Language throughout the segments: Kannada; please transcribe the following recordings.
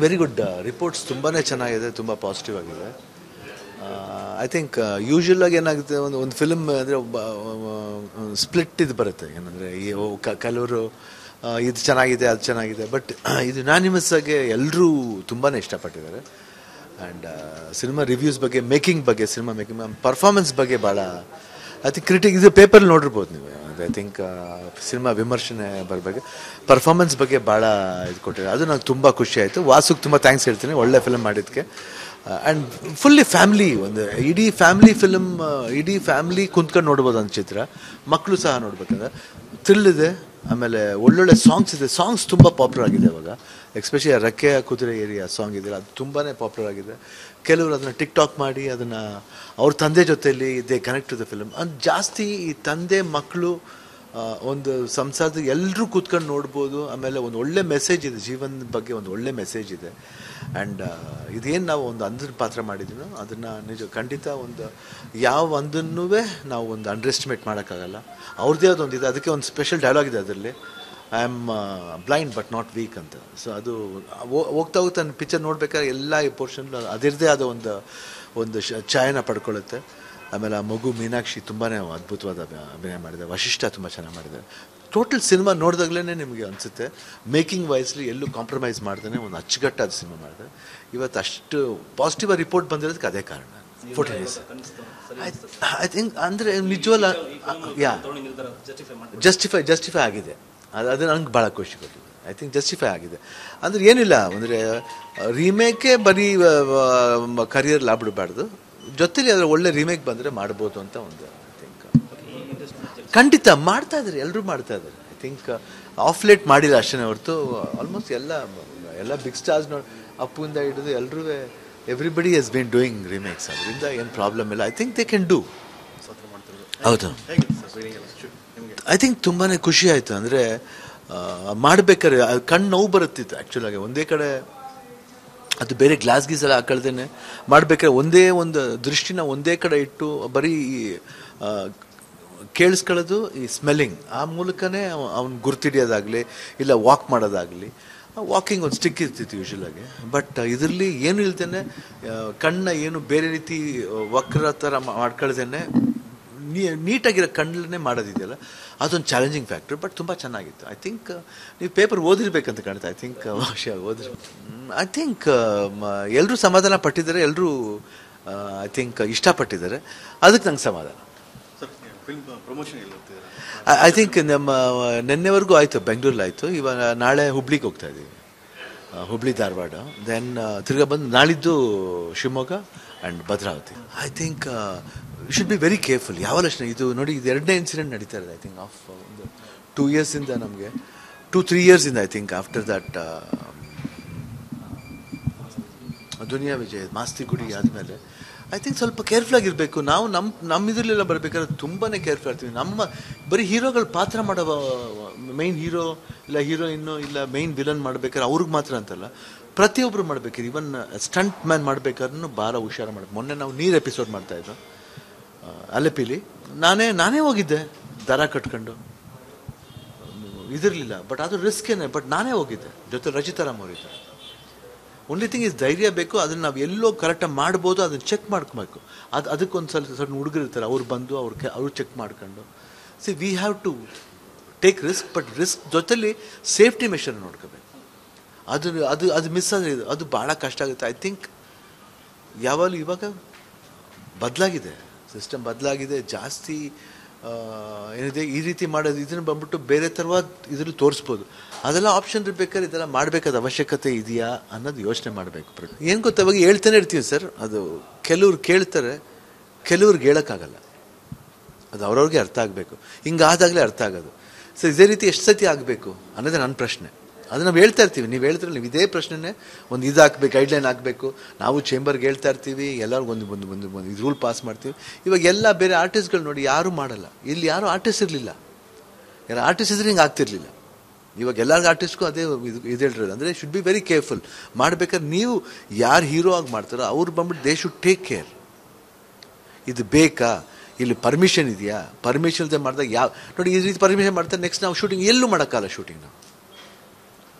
ವೆರಿ ಗುಡ್ ರಿಪೋರ್ಟ್ಸ್ ತುಂಬಾ ಚೆನ್ನಾಗಿದೆ, ತುಂಬ ಪಾಸಿಟಿವ್ ಆಗಿದೆ. ಐ ಥಿಂಕ್ ಯೂಶ್ವಲ್ ಆಗಿ ಏನಾಗುತ್ತೆ, ಒಂದು ಫಿಲ್ಮ್ ಅಂದರೆ ಸ್ಪ್ಲಿಟ್ ಇದು ಬರುತ್ತೆ. ಏನಂದರೆ ಈ ಕೆಲವರು ಇದು ಚೆನ್ನಾಗಿದೆ ಅದು ಚೆನ್ನಾಗಿದೆ, ಬಟ್ ಇದು ಯುನಾನಿಮಸ್ ಆಗಿ ಎಲ್ಲರೂ ತುಂಬಾ ಇಷ್ಟಪಟ್ಟಿದ್ದಾರೆ. ಆ್ಯಂಡ್ ಸಿನಿಮಾ ರಿವ್ಯೂಸ್ ಬಗ್ಗೆ, ಮೇಕಿಂಗ್ ಬಗ್ಗೆ, ಸಿನಿಮಾ ಮೇಕಿಂಗ್, ಪರ್ಫಾರ್ಮೆನ್ಸ್ ಬಗ್ಗೆ ಭಾಳ ಐ ಥಿಂಕ್ ಕ್ರಿಟಿಕ್ ಇದು ಪೇಪರ್ ನೋಡಿರ್ಬೋದು ನೀವು. ಐ ಥಿಂಕ್ ಸಿನಿಮಾ ವಿಮರ್ಶನೆ ಬರಬೇಕು, ಪರ್ಫಾರ್ಮೆನ್ಸ್ ಬಗ್ಗೆ ಭಾಳ ಇದು ಕೊಟ್ಟಿದ್ದಾರೆ. ಅದು ನಂಗೆ ತುಂಬ ಖುಷಿ ಆಯಿತು. ವಾಸುಗೆ ತುಂಬ ಥ್ಯಾಂಕ್ಸ್ ಹೇಳ್ತೀನಿ, ಒಳ್ಳೆ ಫಿಲ್ಮ್ ಮಾಡಿದ್ದಕ್ಕೆ. ಆ್ಯಂಡ್ ಫುಲ್ಲಿ ಫ್ಯಾಮ್ಲಿ, ಒಂದು ಇಡೀ ಫ್ಯಾಮ್ಲಿ ಫಿಲಮ್, ಇಡೀ ಫ್ಯಾಮ್ಲಿ ಕುಂತ್ಕೊಂಡು ನೋಡ್ಬೋದು ಅಂತ ಚಿತ್ರ. ಮಕ್ಕಳು ಸಹ ನೋಡ್ಬೇಕಂದ್ರೆ ಥ್ರಿಲ್ ಇದೆ. ಆಮೇಲೆ ಒಳ್ಳೊಳ್ಳೆ ಸಾಂಗ್ಸ್ ಇದೆ. ಸಾಂಗ್ಸ್ ತುಂಬ ಪಾಪ್ಯುಲರ್ ಆಗಿದೆ ಇವಾಗ, ಎಕ್ಸ್ಪೆಷಲಿ ರೆಕ್ಕೆಯ ಕುದುರೆ ಏರಿಯಾ ಸಾಂಗ್ ಇದೆಯಲ್ಲ, ಅದು ತುಂಬಾ ಪಾಪ್ಯುಲರ್ ಆಗಿದೆ. ಕೆಲವರು ಅದನ್ನು ಟಿಕ್ ಟಾಕ್ ಮಾಡಿ ಅದನ್ನು ಅವ್ರ ತಂದೆ ಜೊತೆಯಲ್ಲಿ they connect to the film. ಅದು ಜಾಸ್ತಿ ಈ ತಂದೆ ಮಕ್ಕಳು ಒಂದು ಸಂಸಾರದ ಎಲ್ಲರೂ ಕೂತ್ಕೊಂಡು ನೋಡ್ಬೋದು. ಆಮೇಲೆ ಒಂದು ಒಳ್ಳೆ ಮೆಸೇಜ್ ಇದೆ, ಜೀವನದ ಬಗ್ಗೆ ಒಂದು ಒಳ್ಳೆ ಮೆಸೇಜ್ ಇದೆ. ಆ್ಯಂಡ್ ಇದೇನು ನಾವು ಒಂದು ಅಂಧನ ಪಾತ್ರ ಮಾಡಿದ್ದೀನೋ ಅದನ್ನು ನಿಜ ಖಂಡಿತ ಒಂದು ಯಾವ ಅಂಧನೂ ನಾವು ಒಂದು ಅಂಡರ್ ಎಸ್ಟಿಮೇಟ್ ಮಾಡೋಕ್ಕಾಗಲ್ಲ. ಅವ್ರದ್ದೇ ಅದೊಂದು ಇದೆ, ಅದಕ್ಕೆ ಒಂದು ಸ್ಪೆಷಲ್ ಡೈಲಾಗ್ ಇದೆ ಅದರಲ್ಲಿ, I am blind but not weak ಅಂತ. ಸೊ ಅದು ಹೋಗ್ತಾ ಹೋಗ್ತಾ ನನ್ನ ಪಿಕ್ಚರ್ ನೋಡ್ಬೇಕಾದ್ರೆ ಎಲ್ಲ ಈ ಪೋರ್ಷನ್ ಅದರದ್ದೇ ಆದ ಒಂದು ಛಾಯನ ಪಡ್ಕೊಳ್ಳುತ್ತೆ. ಆಮೇಲೆ ಆ ಮಗು ಮೀನಾಕ್ಷಿ ತುಂಬಾ ಅದ್ಭುತವಾದ ಅಭಿನಯ ಮಾಡಿದೆ. ವಶಿಷ್ಠ ತುಂಬ ಚೆನ್ನಾಗಿ ಮಾಡಿದೆ. ಟೋಟಲ್ ಸಿನಿಮಾ ನೋಡಿದಾಗಲೇ ನಿಮಗೆ ಅನಿಸುತ್ತೆ ಮೇಕಿಂಗ್ ವೈಸ್ಲಿ ಎಲ್ಲೂ ಕಾಂಪ್ರಮೈಸ್ ಮಾಡ್ದೇ ಒಂದು ಅಚ್ಚುಕಟ್ಟಾದ ಸಿನಿಮಾ ಮಾಡಿದೆ. ಇವತ್ತು ಅಷ್ಟು ಪಾಸಿಟಿವ್ ರಿಪೋರ್ಟ್ ಬಂದಿರೋದಕ್ಕೆ ಅದೇ ಕಾರಣ. 14 ಡೇಸ್ ಐ ಥಿಂಕ್ ಅಂದರೆ ನಿಜವಲ್ಲ, ಜಸ್ಟಿಫೈ ಆಗಿದೆ. ಅದು ನನಗೆ ಭಾಳ ಖುಷಿ ಕೊಟ್ಟಿದೆ. ಐ ಥಿಂಕ್ ಜಸ್ಟಿಫೈ ಆಗಿದೆ ಅಂದರೆ ಏನಿಲ್ಲ, ಅಂದರೆ ರೀಮೇಕೇ ಬರೀ ಕರಿಯರ್ ಲಾಭ ಬಿಡಬಾರ್ದು, ಜೊತೆಲಿ ಅದರ ಒಳ್ಳೆ ರೀಮೇಕ್ ಬಂದರೆ ಮಾಡ್ಬೋದು ಅಂತ ಒಂದು ಐ ಥಿಂಕ್ ಖಂಡಿತ ಮಾಡ್ತಾ ಇದ್ದಾರೆ, ಎಲ್ಲರೂ ಮಾಡ್ತಾ ಇದ್ದಾರೆ. ಐ ಥಿಂಕ್ ಆಫ್ ಲೇಟ್ ಮಾಡಿಲ್ಲ ಅಷ್ಟೇ ಹೊರತು ಆಲ್ಮೋಸ್ಟ್ ಎಲ್ಲ ಬಿಗ್ ಸ್ಟಾರ್ಸ್ ನೋಡಿ ಅಪ್ಪುಂದ ಹಿಡಿದು ಎಲ್ಲರೂ everybody has been doing remakes. ಅದರಿಂದ ಏನು ಪ್ರಾಬ್ಲಮ್ ಇಲ್ಲ. I think they can do. ಹೌದು, ಐ ಥಿಂಕ್ ತುಂಬಾ ಖುಷಿ ಆಯಿತು. ಅಂದರೆ ಮಾಡಬೇಕಾದ್ರೆ ಕಣ್ಣು ನೋವು ಬರುತ್ತಿತ್ತು ಆ್ಯಕ್ಚುಲಾಗಿ. ಒಂದೇ ಕಡೆ ಅದು ಬೇರೆ ಗ್ಲಾಸ್ ಗೀಸ್ ಎಲ್ಲ ಹಾಕೊಳ್ದೇನೆ ಮಾಡಬೇಕಾದ್ರೆ ಒಂದೇ ಒಂದು ದೃಷ್ಟಿನ ಒಂದೇ ಕಡೆ ಇಟ್ಟು ಬರೀ ಕೇಳಿಸ್ಕೊಳ್ಳೋದು, ಈ ಸ್ಮೆಲ್ಲಿಂಗ್ ಆ ಮೂಲಕನೇ ಅವ್ನು ಗುರ್ತಿಡಿಯೋದಾಗಲಿ ಇಲ್ಲ ವಾಕ್ ಮಾಡೋದಾಗಲಿ. ವಾಕಿಂಗ್ ಒಂದು ಸ್ಟಿಕ್ ಇರ್ತಿತ್ತು ಯೂಶ್ವಲಾಗಿ. ಬಟ್ ಇದರಲ್ಲಿ ಏನು ಇಲ್ದೇನೆ ಕಣ್ಣ ಏನು ಬೇರೆ ರೀತಿ ವಕ್ರ ಥರ ಮಾಡ್ಕೊಳ್ದೇನೆ ನೀಟಾಗಿರೋ ಕಣ್ಣಲ್ಲೇ ಮಾಡೋದಿದೆಯಲ್ಲ, ಅದೊಂದು ಚಾಲೆಂಜಿಂಗ್ ಫ್ಯಾಕ್ಟ್ರ್. ಬಟ್ ತುಂಬ ಚೆನ್ನಾಗಿತ್ತು. ಐ ಥಿಂಕ್ ನೀವು ಪೇಪರ್ ಓದಿರ್ಬೇಕಂತ ಕಾಣುತ್ತೆ. ಐ ಥಿಂಕ್ ಐ ಥಿಂಕ್ ಎಲ್ಲರೂ ಸಮಾಧಾನ ಪಟ್ಟಿದ್ದಾರೆ, ಎಲ್ಲರೂ ಐ ಥಿಂಕ್ ಇಷ್ಟಪಟ್ಟಿದ್ದಾರೆ. ಅದಕ್ಕೆ ನಂಗೆ ಸಮಾಧಾನ. ಐ ಥಿಂಕ್ ನಮ್ಮ ನಿನ್ನೆವರೆಗೂ ಆಯಿತು, ಬೆಂಗಳೂರಲ್ಲಿ ಆಯಿತು. ಇವಾಗ ನಾಳೆ ಹುಬ್ಳಿಗೆ ಹೋಗ್ತಾ ಇದ್ದೀವಿ, ಹುಬ್ಳಿ ಧಾರವಾಡ. ದೆನ್ ತಿರ್ಗಾ ಬಂದು ನಾಳಿದ್ದು Shivamogga and Bhadravati. I think should be very careful. ಯಾವ ಲಕ್ಷಣ ಇದು ನೋಡಿ, ಇದು ಎರಡನೇ ಇನ್ಸಿಡೆಂಟ್ ನಡೀತಾ ಇದೆ. ಐ ಥಿಂಕ್ ಆಫ್ ಒಂದು 2 ಇಯರ್ಸಿಂದ ನಮಗೆ 2-3 ಇಯರ್ಸಿಂದ I think after that Duniya Vijay Masti ಗುಡಿ ಆದಮೇಲೆ ಐ ಥಿಂಕ್ ಸ್ವಲ್ಪ ಕೇರ್ಫುಲ್ ಆಗಿರಬೇಕು. ನಾವು ನಮ್ಮ ಇದರಲ್ಲೆಲ್ಲ ಬರಬೇಕಾದ್ರೆ ತುಂಬಾ ಕೇರ್ಫುಲ್ ಆಗ್ತೀವಿ. ನಮ್ಮ ಬರೀ ಹೀರೋಗಳು ಪಾತ್ರ ಮಾಡೋ ಮೈನ್ ಹೀರೋ ಇಲ್ಲ ಹೀರೋಯಿನ್ನು ಇಲ್ಲ ಮೈನ್ ವಿಲನ್ ಮಾಡ್ಬೇಕಾದ್ರೆ ಅವ್ರಿಗೆ ಮಾತ್ರ ಅಂತಲ್ಲ, ಪ್ರತಿಯೊಬ್ಬರು ಮಾಡಬೇಕಾದ್ರೆ, ಈವನ್ ಸ್ಟಂಟ್ ಮ್ಯಾನ್ ಮಾಡ್ಬೇಕಾದ್ರೂ ಭಾಳ ಹುಷಾರು ಮಾಡಬೇಕು. ಮೊನ್ನೆ ನಾವು ನೀರು ಎಪಿಸೋಡ್ ಮಾಡ್ತಾಯಿದ್ದೋ ಅಲೆಪಿಲಿ, ನಾನೇ ಹೋಗಿದ್ದೆ ದರ ಕಟ್ಕೊಂಡು, ಇದಿರಲಿಲ್ಲ. ಬಟ್ ಅದು ರಿಸ್ಕೇನೆ. ಬಟ್ ನಾನೇ ಹೋಗಿದ್ದೆ, ಜೊತೆ ರಚಿತಾರಾಮ್ ಅವರಿದ್ದೆ. ಓನ್ಲಿ ಥಿಂಗ್ ಇಸ್ ಧೈರ್ಯ ಬೇಕು. ಅದನ್ನು ನಾವು ಎಲ್ಲೋ ಕರೆಕ್ಟಾಗಿ ಮಾಡ್ಬೋದು, ಅದನ್ನು ಚೆಕ್ ಮಾಡ್ಕೊಬೇಕು. ಅದಕ್ಕೊಂದು ಸಣ್ಣ ಹುಡುಗರು ಇರ್ತಾರೆ, ಅವ್ರು ಬಂದು ಅವ್ರು ಚೆಕ್ ಮಾಡ್ಕೊಂಡು. We have to take risk, but risk ಜೊತೆಲಿ ಸೇಫ್ಟಿ ಮೆಷರ್ ನೋಡ್ಕೋಬೇಕು. ಅದು ಮಿಸ್ ಆದರೆ ಅದು ಭಾಳ ಕಷ್ಟ ಆಗುತ್ತೆ. ಐ ಥಿಂಕ್ ಯಾವಾಗಲೂ ಇವಾಗ ಬದಲಾಗಿದೆ, ಸಿಸ್ಟಮ್ ಬದಲಾಗಿದೆ. ಜಾಸ್ತಿ ಏನಿದೆ ಈ ರೀತಿ ಮಾಡೋದು, ಇದನ್ನು ಬಂದ್ಬಿಟ್ಟು ಬೇರೆ ಥರವಾದ ಇದರಲ್ಲಿ ತೋರಿಸ್ಬೋದು. ಅದೆಲ್ಲ ಆಪ್ಷನ್ ಇರ್ಬೇಕಾದ್ರೆ ಇದೆಲ್ಲ ಮಾಡಬೇಕಾದ ಅವಶ್ಯಕತೆ ಇದೆಯಾ ಅನ್ನೋದು ಯೋಚನೆ ಮಾಡಬೇಕು. ಏನು ಗೊತ್ತಾ, ಇವಾಗ ಹೇಳ್ತಾನೆ ಇರ್ತೀವಿ ಸರ್, ಅದು ಕೆಲವ್ರು ಕೇಳ್ತಾರೆ, ಕೆಲವ್ರಿಗೆ ಹೇಳೋಕ್ಕಾಗಲ್ಲ. ಅದು ಅವ್ರವ್ರಿಗೆ ಅರ್ಥ ಆಗಬೇಕು. ಹಿಂಗಾದಾಗಲೇ ಅರ್ಥ ಆಗೋದು. ಸೊ ಇದೇ ರೀತಿ ಎಷ್ಟು ಸತಿ ಆಗಬೇಕು ಅನ್ನೋದೇ ನನ್ನ ಪ್ರಶ್ನೆ. ಅದು ನಾವು ಹೇಳ್ತಾ ಇರ್ತೀವಿ, ನೀವು ಹೇಳ್ತಿರಲ್ಲ, ನೀವು ಇದೇ ಪ್ರಶ್ನೆನೇ ಒಂದು ಇದು ಹಾಕ್ಬೇಕು, ಗೈಡ್ಲೈನ್ ಹಾಕಬೇಕು. ನಾವು ಚೇಂಬರ್ಗೆ ಹೇಳ್ತಾ ಇರ್ತೀವಿ, ಎಲ್ಲರಿಗೂ ಒಂದು ಇದು ರೂಲ್ ಪಾಸ್ ಮಾಡ್ತೀವಿ. ಇವಾಗ ಎಲ್ಲ ಬೇರೆ ಆರ್ಟಿಸ್ಟ್ಗಳು ನೋಡಿ ಯಾರೂ ಮಾಡಲ್ಲ. ಇಲ್ಲಿ ಯಾರೂ ಆರ್ಟಿಸ್ಟ್ ಇರಲಿಲ್ಲ, ಯಾರು ಆರ್ಟಿಸ್ಟ್ ಇದ್ರೆ ಹಿಂಗೆ ಆಗ್ತಿರ್ಲಿಲ್ಲ. ಇವಾಗ ಎಲ್ಲರಿಗೂ ಆರ್ಟಿಸ್ಟ್ಗೂ ಅದೇ ಇದು ಹೇಳಿರೋದು. ಅಂದರೆ ಶುಡ್ ಬಿ ವೆರಿ ಕೇರ್ಫುಲ್. ಮಾಡಬೇಕಾದ್ರೆ ನೀವು ಯಾರು ಹೀರೋ ಆಗಿ ಮಾಡ್ತಾರೋ ಅವ್ರು ಬಂದ್ಬಿಟ್ಟು ದೇ ಶುಡ್ ಟೇಕ್ ಕೇರ್. ಇದು ಬೇಕಾ, ಇಲ್ಲಿ ಪರ್ಮಿಷನ್ ಇದೆಯಾ, ಪರ್ಮಿಷನ್ ಇಲ್ಲದೆ ಮಾಡಿದಾಗ ನೋಡಿ ಈ ರೀತಿ ಪರ್ಮಿಷನ್ ಮಾಡ್ತಾರೆ, ನೆಕ್ಸ್ಟ್ ನಾವು ಶೂಟಿಂಗ್ ಎಲ್ಲೂ ಮಾಡೋಕ್ಕಲ್ಲ. ಶೂಟಿಂಗ್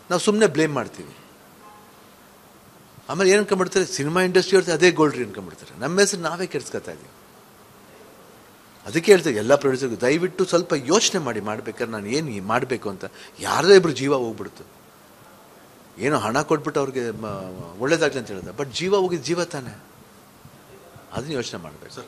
ನಾವು ಸುಮ್ಮನೆ ಬ್ಲೇಮ್ ಮಾಡ್ತೀವಿ. ಆಮೇಲೆ ಏನು ಅನ್ಕೊಂಡ್ಬಿಡ್ತಾರೆ, ಸಿನಿಮಾ ಇಂಡಸ್ಟ್ರಿ ಅವ್ರದ್ದು ಅದೇ ಗೋಲ್ಡ್ ರೀ ಅನ್ಕೊಂಡ್ಬಿಡ್ತಾರೆ. ನಮ್ಮ ಹೆಸರು ನಾವೇ ಕೆಡ್ಸ್ಕೊತಾ ಇದ್ದೀವಿ. ಅದಕ್ಕೆ ಹೇಳ್ತೇವೆ ಎಲ್ಲ ಪ್ರೊಡ್ಯೂಸರ್ಗೂ, ದಯವಿಟ್ಟು ಸ್ವಲ್ಪ ಯೋಚನೆ ಮಾಡಿ ಮಾಡ್ಬೇಕಾದ್ರೆ ನಾನು ಏನು ಮಾಡಬೇಕು ಅಂತ. ಯಾರದೇ ಇಬ್ಬರು ಜೀವ ಹೋಗ್ಬಿಡ್ತು, ಏನೋ ಹಣ ಕೊಟ್ಬಿಟ್ಟು ಅವ್ರಿಗೆ ಒಳ್ಳೇದಾಗಲಿ ಅಂತ ಹೇಳಿದೆ, ಬಟ್ ಜೀವ ಹೋಗಿದ್ದು ಜೀವ ತಾನೆ, ಅದನ್ನ ಯೋಚನೆ ಮಾಡಬೇಕು.